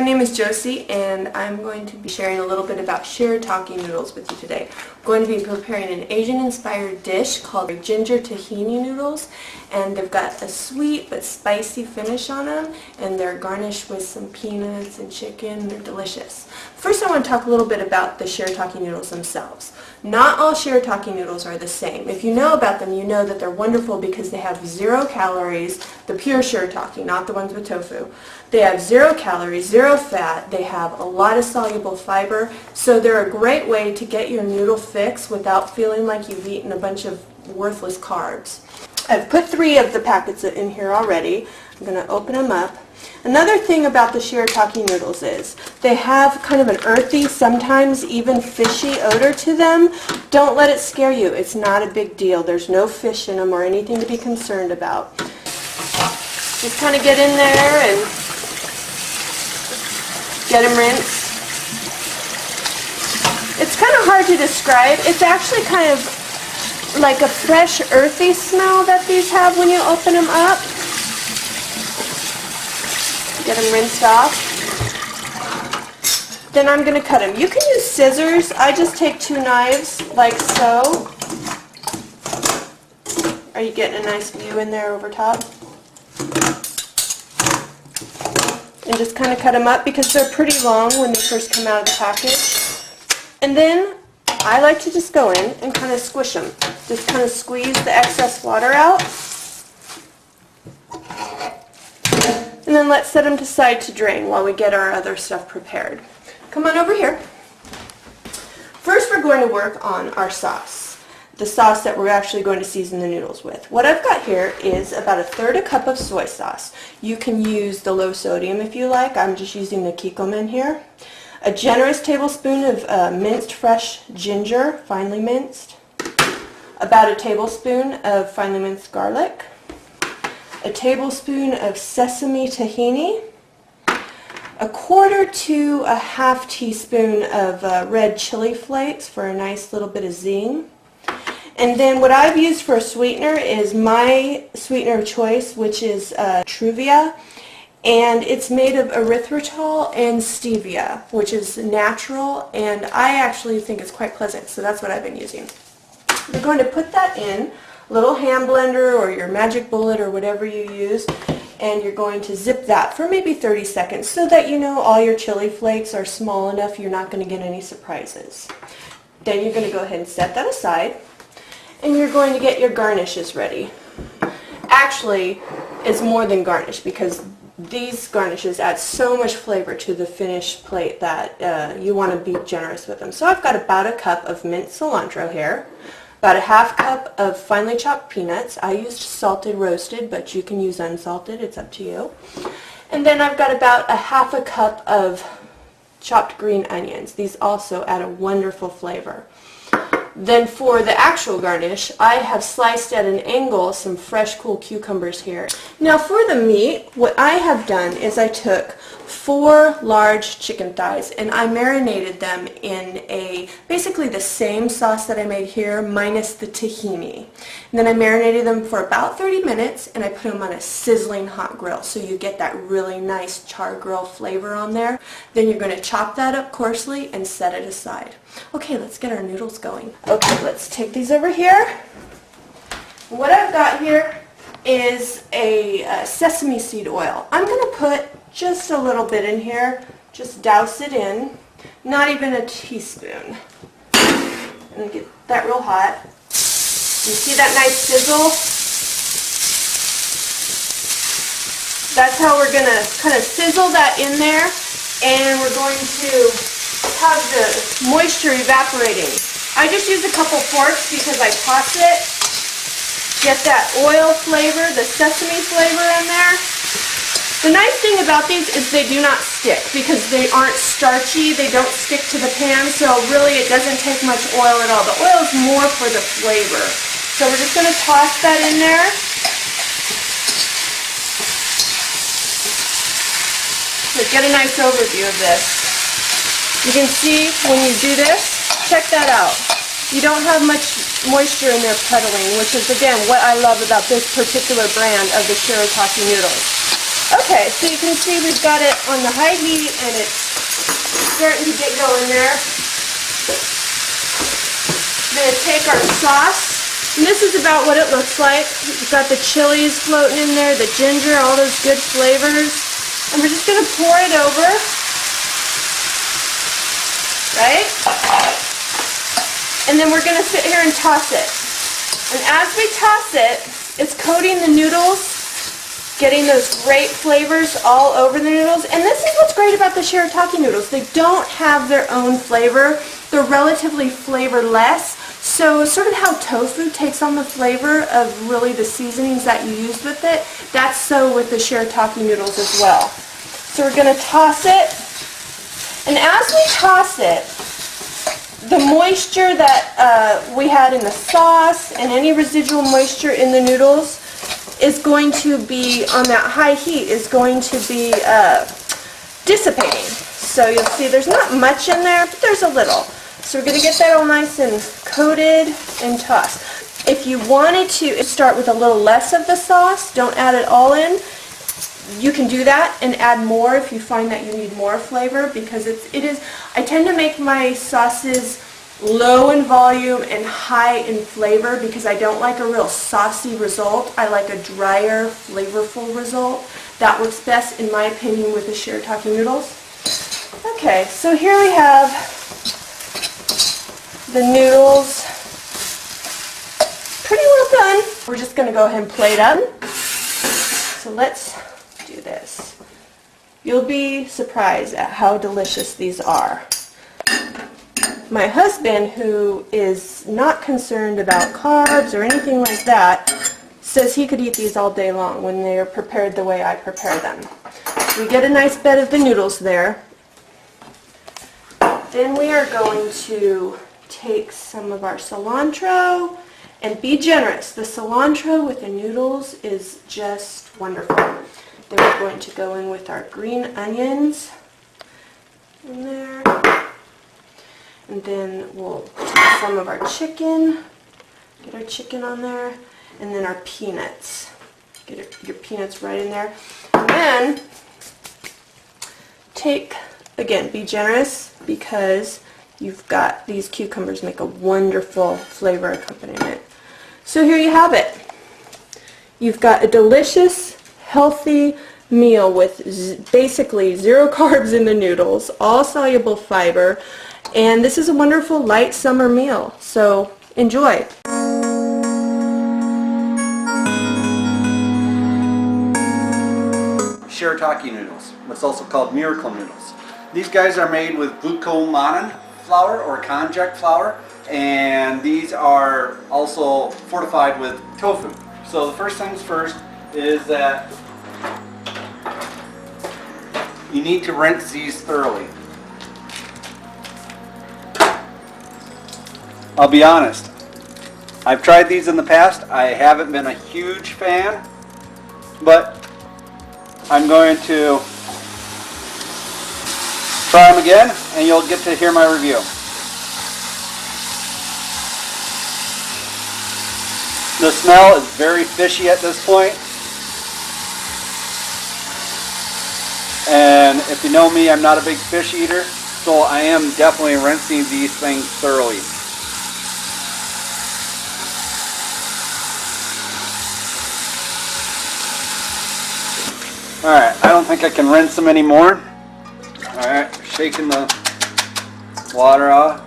my name is Josie and I'm going to be sharing a little bit about Shirataki noodles with you today. I'm going to be preparing an Asian-inspired dish called ginger tahini noodles, and they've got a sweet but spicy finish on them, and they're garnished with some peanuts and chicken. They're delicious. First, I want to talk a little bit about the Shirataki noodles themselves. Not all Shirataki noodles are the same. If you know about them, you know that they're wonderful because they have 0 calories, the pure Shirataki, not the ones with tofu. They have 0 calories, 0 fat, they have a lot of soluble fiber, so they're a great way to get your noodle fix without feeling like you've eaten a bunch of worthless carbs. I've put 3 of the packets in here already. I'm going to open them up. Another thing about the Shirataki noodles is they have kind of an earthy, sometimes even fishy odor to them. Don't let it scare you. It's not a big deal. There's no fish in them or anything to be concerned about. Just kind of get in there and get them rinsed. It's kind of hard to describe. It's actually kind of like a fresh, earthy smell that these have when you open them up. Get them rinsed off. Then I'm going to cut them. You can use scissors. I just take 2 knives like so. Are you getting a nice view in there over top? And just kind of cut them up because they're pretty long when they first come out of the package. And then I like to just go in and kind of squish them. Just kind of squeeze the excess water out. And then let's set them aside to drain while we get our other stuff prepared. Come on over here. First, we're going to work on our sauce. The sauce that we're actually going to season the noodles with. What I've got here is about 1/3 cup of soy sauce. You can use the low sodium if you like. I'm just using the Kikkoman here. A generous tablespoon of minced fresh ginger, finely minced. About 1 tablespoon of finely minced garlic. 1 tablespoon of sesame tahini. 1/4 to 1/2 teaspoon of red chili flakes for a nice little bit of zing. And then what I've used for a sweetener is my sweetener of choice, which is Truvia, and it's made of erythritol and stevia, which is natural, and I actually think it's quite pleasant, so that's what I've been using. We're going to put that in a little hand blender or your magic bullet or whatever you use, and you're going to zip that for maybe 30 seconds so that you know all your chili flakes are small enough you're not going to get any surprises. Then you're going to go ahead and set that aside. And you're going to get your garnishes ready. Actually, it's more than garnish because these garnishes add so much flavor to the finished plate that you want to be generous with them. So I've got about 1 cup of minced cilantro here, about 1/2 cup of finely chopped peanuts. I used salted roasted, but you can use unsalted. It's up to you. And then I've got about 1/2 cup of chopped green onions. These also add a wonderful flavor. Then for the actual garnish, I have sliced at an angle some fresh, cool cucumbers here. Now for the meat, what I have done is I took 4 large chicken thighs and I marinated them in basically the same sauce that I made here minus the tahini. And then I marinated them for about 30 minutes and I put them on a sizzling hot grill so you get that really nice char grill flavor on there. Then you're going to chop that up coarsely and set it aside. Okay, let's get our noodles going. Okay, let's take these over here. What I've got here is a sesame seed oil. I'm going to put just a little bit in here. Just douse it in. Not even a teaspoon. And get that real hot. You see that nice sizzle? That's how we're going to kind of sizzle that in there. And we're going to have the moisture evaporating. I just use a couple forks because I toss it. Get that oil flavor, the sesame flavor in there. The nice thing about these is they do not stick because they aren't starchy. They don't stick to the pan, so really it doesn't take much oil at all. The oil is more for the flavor. So we're just going to toss that in there. So get a nice overview of this. You can see when you do this, check that out. You don't have much moisture in there puddling, which is again what I love about this particular brand of the Shirataki noodles. Okay, so you can see we've got it on the high heat and it's starting to get going there. We're going to take our sauce, and this is about what it looks like. We've got the chilies floating in there, the ginger, all those good flavors, and we're just going to pour it over, right? And then we're going to sit here and toss it. And as we toss it, it's coating the noodles, getting those great flavors all over the noodles. And this is what's great about the Shirataki noodles. They don't have their own flavor. They're relatively flavorless. So sort of how tofu takes on the flavor of really the seasonings that you use with it, that's so with the Shirataki noodles as well. So we're going to toss it. And as we toss it, the moisture that we had in the sauce and any residual moisture in the noodles is going to be, on that high heat, is going to be dissipating. So you'll see there's not much in there, but there's a little. So we're going to get that all nice and coated and tossed. If you wanted to start with a little less of the sauce, don't add it all in, you can do that and add more if you find that you need more flavor, because I tend to make my sauces low in volume and high in flavor because I don't like a real saucy result. I like a drier, flavorful result. That works best, in my opinion, with the Shirataki noodles. Okay, so here we have the noodles. Pretty well done. We're just going to go ahead and plate up. So let's do this. You'll be surprised at how delicious these are. My husband, who is not concerned about carbs or anything like that, says he could eat these all day long when they are prepared the way I prepare them. So we get a nice bed of the noodles there. Then we are going to take some of our cilantro and be generous. The cilantro with the noodles is just wonderful. Then we're going to go in with our green onions in there. And then we'll take some of our chicken, get our chicken on there, and then our peanuts. Get your peanuts right in there. And then take, again, be generous because you've got these cucumbers make a wonderful flavor accompaniment. So here you have it. You've got a delicious, healthy meal with basically 0 carbs in the noodles, all soluble fiber. And this is a wonderful light summer meal, so enjoy. Shirataki noodles, what's also called miracle noodles. These guys are made with glucomannan flour or konjac flour, and these are also fortified with tofu. So the first things first is that you need to rinse these thoroughly. I'll be honest, I've tried these in the past. I haven't been a huge fan, but I'm going to try them again and you'll get to hear my review. The smell is very fishy at this point. And if you know me, I'm not a big fish eater, so I am definitely rinsing these things thoroughly. Alright, I don't think I can rinse them anymore. Alright, shaking the water off.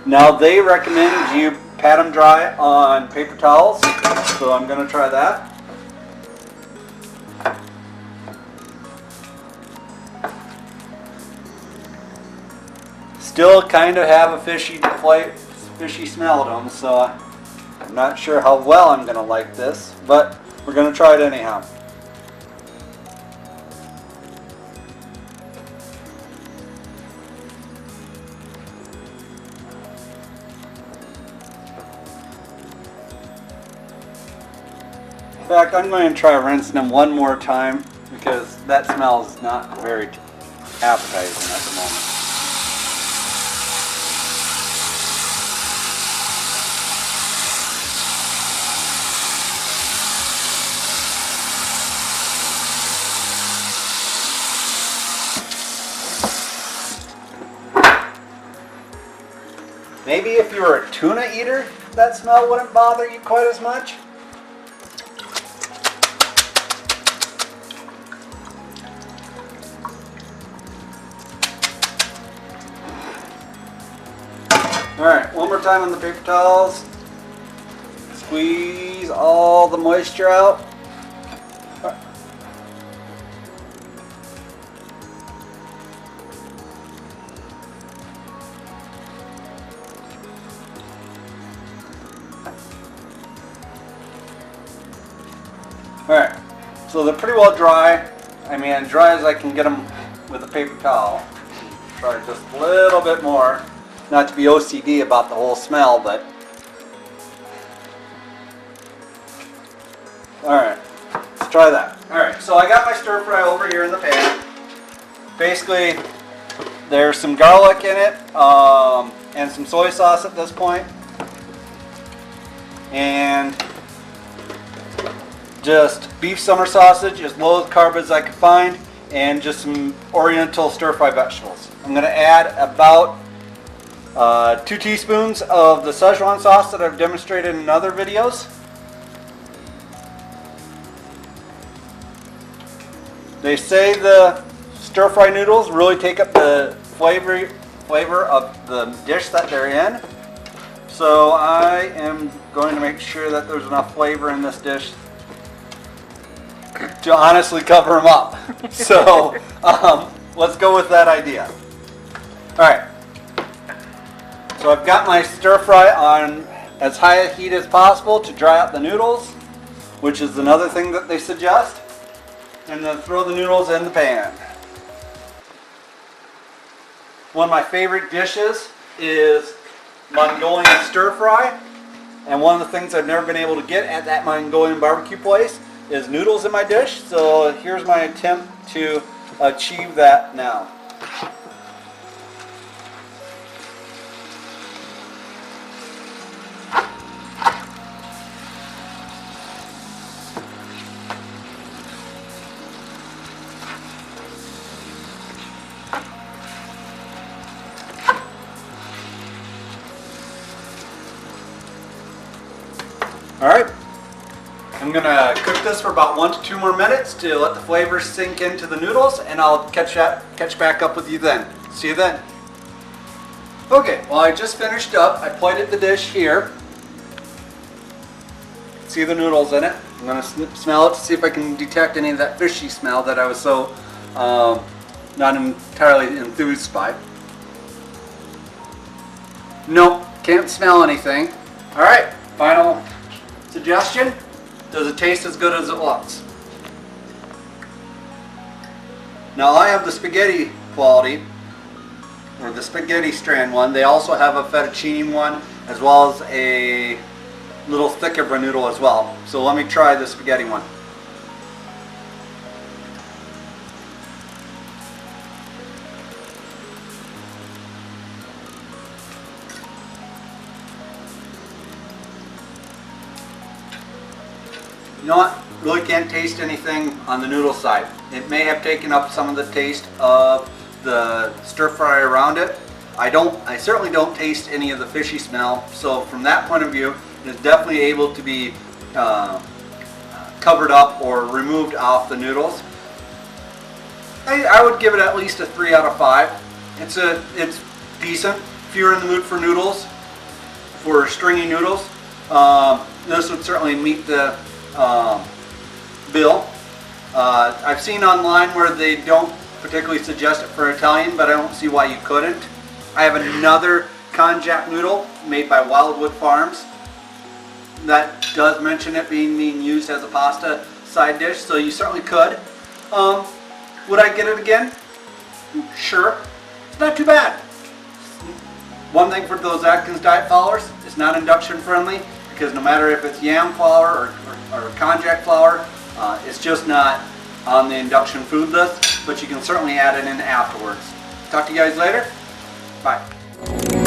Now they recommend you pat them dry on paper towels, so I'm going to try that. Still kind of have a fishy smell to them, so I'm not sure how well I'm going to like this, but we're going to try it anyhow. In fact, I'm going to try rinsing them one more time because that smell is not very appetizing at the moment. Maybe if you were a tuna eater, that smell wouldn't bother you quite as much. Alright, one more time on the paper towels. Squeeze all the moisture out. Alright, so they're pretty well dry. I mean, as dry as I can get them with a paper towel. Try just a little bit more. Not to be OCD about the whole smell, but... Alright, let's try that. Alright, so I got my stir fry over here in the pan. Basically, there's some garlic in it, and some soy sauce at this point. And just beef summer sausage, as low carb as I could find, and just some oriental stir fry vegetables. I'm going to add about 2 teaspoons of the Szechuan sauce that I've demonstrated in other videos. They say the stir-fry noodles really take up the flavor of the dish that they're in. So I am going to make sure that there's enough flavor in this dish to honestly cover them up. So let's go with that idea. Alright. So I've got my stir fry on as high a heat as possible to dry out the noodles, which is another thing that they suggest. And then throw the noodles in the pan. One of my favorite dishes is Mongolian stir fry. And one of the things I've never been able to get at that Mongolian barbecue place is noodles in my dish. So here's my attempt to achieve that now. Alright, I'm going to cook this for about 1 to 2 more minutes to let the flavors sink into the noodles, and I'll catch back up with you then. See you then. Okay, well I just finished up. I plated the dish here. See the noodles in it. I'm going to smell it to see if I can detect any of that fishy smell that I was so not entirely enthused by. Nope, can't smell anything. Alright, final suggestion, does it taste as good as it looks? Now I have the spaghetti quality, or the spaghetti strand one. They also have a fettuccine one, as well as a little thicker of a noodle as well. So let me try the spaghetti one. You know what? Really can't taste anything on the noodle side. It may have taken up some of the taste of the stir fry around it. I certainly don't taste any of the fishy smell. So from that point of view, it's definitely able to be covered up or removed off the noodles. I would give it at least a 3 out of 5. It's decent. If you're in the mood for noodles, for stringy noodles, this would certainly meet the bill. I've seen online where they don't particularly suggest it for Italian, but I don't see why you couldn't. I have another konjac noodle made by Wildwood Farms that does mention it being used as a pasta side dish, so you certainly could. Would I get it again? Sure. It's not too bad. One thing for those Atkins diet followers, it's not induction friendly, because no matter if it's yam flour or konjac flour, it's just not on the induction food list, but you can certainly add it in afterwards. Talk to you guys later. Bye.